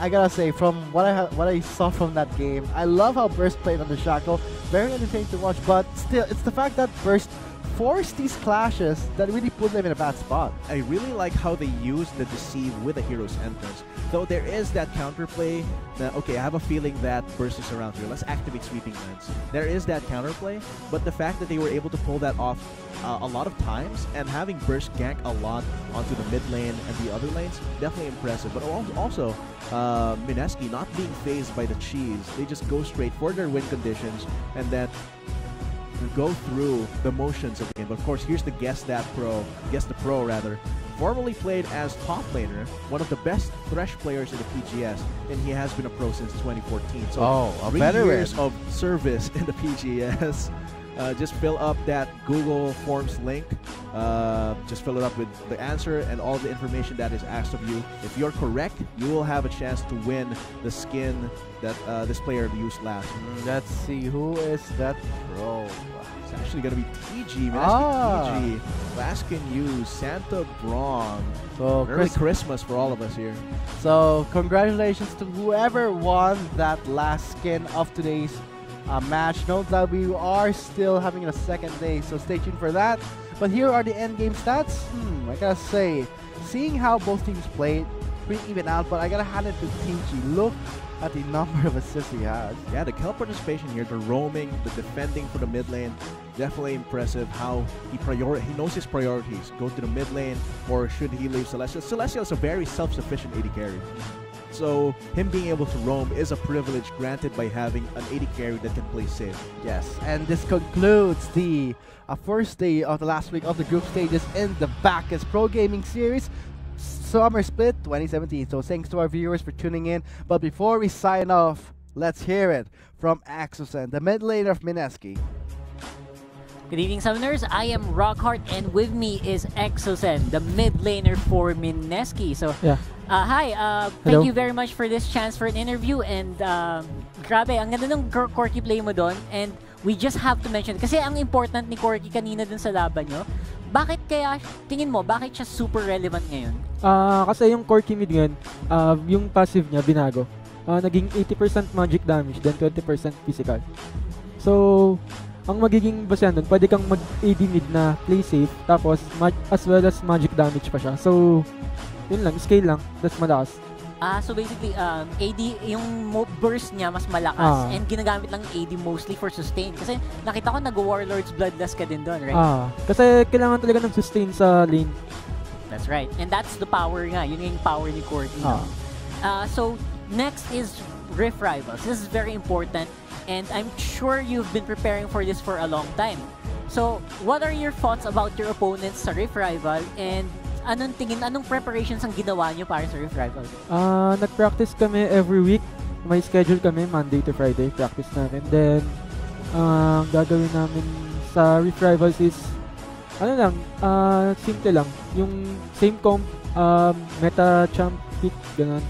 I gotta say, from what I saw from that game, I love how Burst played under Shackle. Very entertaining to watch, but still, it's the fact that Burst forced these clashes that really put them in a bad spot. I really like how they use the Deceive with the hero's entrance. Though there is that counterplay that, okay, I have a feeling that Burst is around here. Let's activate Sweeping Lens. There is that counterplay, but the fact that they were able to pull that off a lot of times and having Burst gank a lot onto the mid lane and the other lanes, definitely impressive. But also, Mineski not being phased by the cheese. They just go straight for their win conditions and then go through the motions of the game. But of course, here's the Guess the Pro rather. Formerly played as top laner, one of the best Thresh players in the PGS, and he has been a pro since 2014. So 3 years of service in the PGS. Just fill up that Google Forms link. Just fill it up with the answer and all the information that is asked of you. If you're correct, you will have a chance to win the skin that this player used last. Let's see, who is that pro? It's actually going to be TG. TG. Last can use Santa Braun. So early Christmas for all of us here. So congratulations to whoever won that last skin of today's match. Note that we are still having a second day, so stay tuned for that. But here are the end game stats. I gotta say, seeing how both teams played, pretty even out, but I gotta hand it to TG. Look at the number of assists he has. Yeah, the kill participation here, the roaming, the defending for the mid lane, definitely impressive how he knows his priorities. Go to the mid lane, or should he leave Celestial? Celestial is a very self-sufficient AD carry. So him being able to roam is a privilege granted by having an AD carry that can play safe. Yes, and this concludes the first day of the last week of the group stages in the Bacchus Pro Gaming Series Summer Split 2017. So thanks to our viewers for tuning in. But before we sign off, let's hear it from Axelsen, the mid laner of Mineski. Good evening, Summoners. I am Rockhart, and with me is Exosen, the mid laner for Mineski. So, hi. Thank you very much for this chance for an interview. And grabe, ang ganda ng Corky play mo doon. And we just have to mention, kasi ang important ni Corky kanina dun sa laban nyo, bakit kaya, tingin mo, bakit siya super relevant ngayon? Kasi yung Corky mid ngayon, yung passive niya binago. Naging 80% magic damage, then 20% physical. So, ang magiging basehan doon, pwede kang mag-AD mid na play safe, tapos as well as magic damage pa siya. So, yun lang, scale lang, that's malakas. So basically, AD, yung burst niya mas malakas and ginagamit lang AD mostly for sustain. Kasi nakita ko nag-Warlord's Bloodlust ka din doon, right? Kasi kailangan talaga ng sustain sa lane. That's right. And that's the power nga. Yun yung power ni Corky. So, next is Rift Rivals. This is very important. And I'm sure you've been preparing for this for a long time. So, what are your thoughts about your opponents sa Rift Rival? And anong preparations ang ginawa nyo para sa Rift Rival? Nag-practice kami every week. May schedule kami Monday to Friday, practice namin. Then, gagawin namin sa Rift Rivals is, simple lang. Yung same comp, meta champ pick, ganun.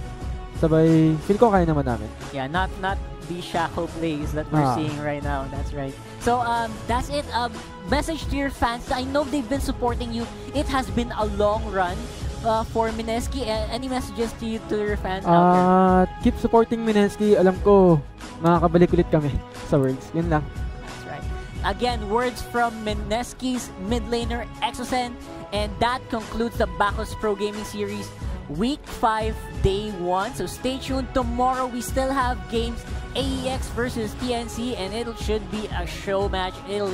Sabay, feel ko kaya naman namin. Yeah, not the shackle plays that we're seeing right now. That's right. So that's it. Message to your fans. I know they've been supporting you. It has been a long run for Mineski. Any messages to your fans out there? Keep supporting Mineski. Alam ko, makakabalik ulit kami sa Worlds. Yun lang. That's right. Again, words from Mineski's mid laner, Exosen. And that concludes the Bacchus Pro Gaming Series Week 5, Day 1. So stay tuned. Tomorrow we still have games, AEX versus TNC, and it should be a show match. It'll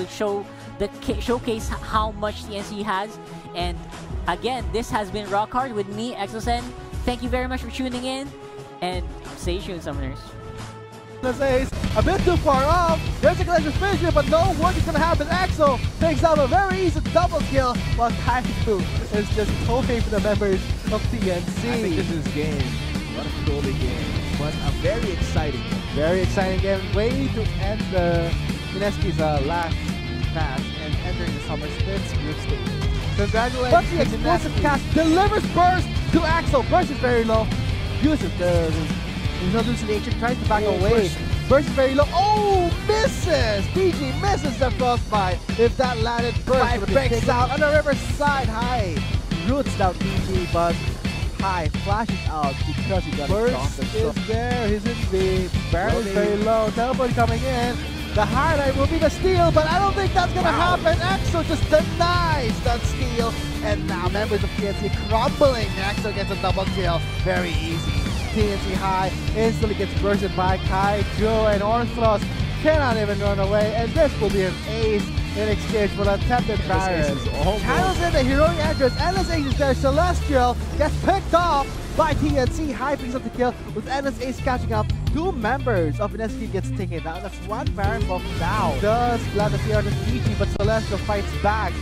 showcase how much TNC has. And again, this has been Rockhard with me, Exosen. Thank you very much for tuning in, and stay tuned, Summoners. Says a bit too far off. There's a collision finisher, but no work is gonna happen. Axel takes out a very easy double kill, while Kaifu is just hoping for the members of TNC. I think this is game. What a truly game. What a very exciting one. Very exciting game. Way to end the MSK's last match and entering the Summer Splits group stage. Congratulations. But the explosive cast delivers Burst to Axel. Burst is very low. Uses the hallucination, tries to back away. Burst is very low. Oh, misses! PG misses the frostbite. If that landed, Burst breaks out on the riverside. High roots down PG, but High flashes out because he got Burst exhausted. is there. He's in the Baron is very low. Teleport coming in. The highlight will be the steal, but I don't think that's gonna happen. Axel just denies that steal, and now members of TNC crumbling. Axel gets a double kill. Very easy. TNC High instantly gets bursted by Kai, Joe, and Orthros. Cannot even run away, and this will be an ace in exchange for an attempted Baron. Channels in the heroic address. Endless Ace is there. Celestial gets picked off by TNC. High picks up the kill with Endless Ace catching up. Two members of MSK gets taken down. That's one Baron buff down. Does glad to see on the PG, but Celestial fights back.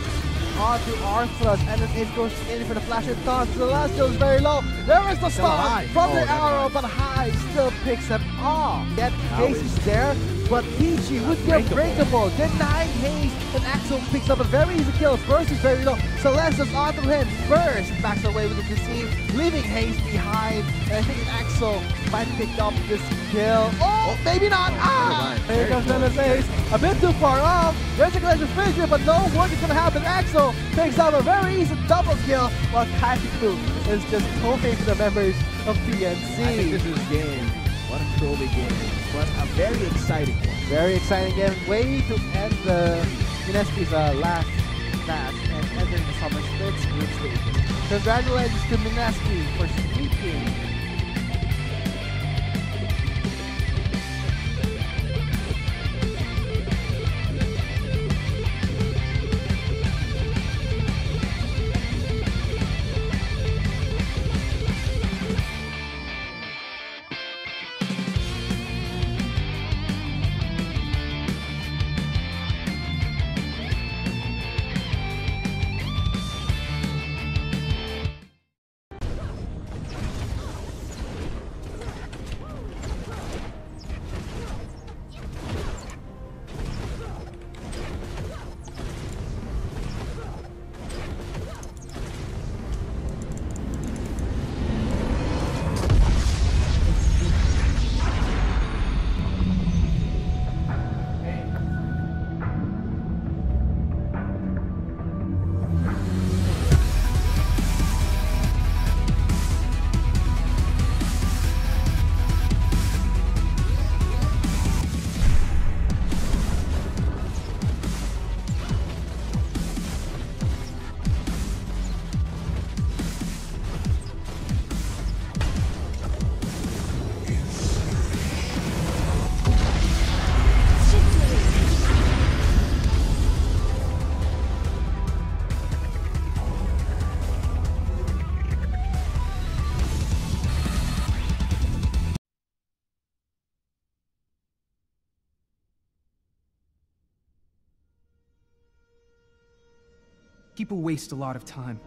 Onto Arthros, and then Ace goes in for the flash and taunt. Celestial is very low. There is the stun from the arrow, but High still picks him off. Yet Haze is there, but PG with the unbreakable, denying Haze, and Axel picks up a very easy kill. Burst is very low. Celestial's onto him. Burst backs away with the deceive, leaving Haze behind. And I think Axel might pick up this kill. Oh, maybe not. Here comes Endless Ace. A bit too far off. Resignation finishes, but no work is gonna happen. Axel picks up a very easy double kill, while Kakiku is just hoping for the members of TNC. I think this is game. What a truly game. What a very exciting one. Very exciting game. Way to end the MSK's last match and entering the Summer Splits group stage. Congratulations to Mineski for sweeping. People waste a lot of time.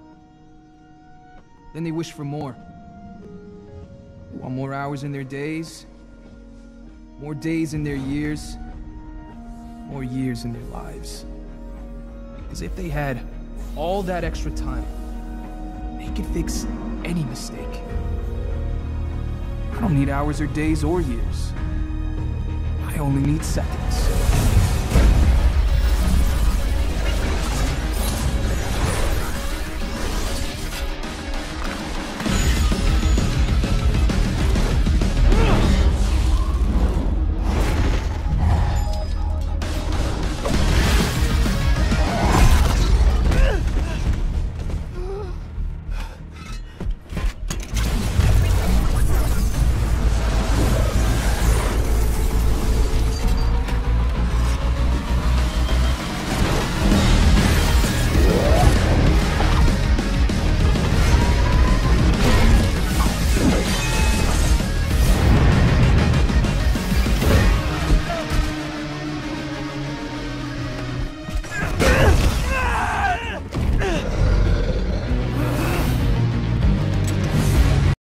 Then they wish for more. They want more hours in their days, more days in their years, more years in their lives. Because if they had all that extra time, they could fix any mistake. I don't need hours or days or years. I only need seconds.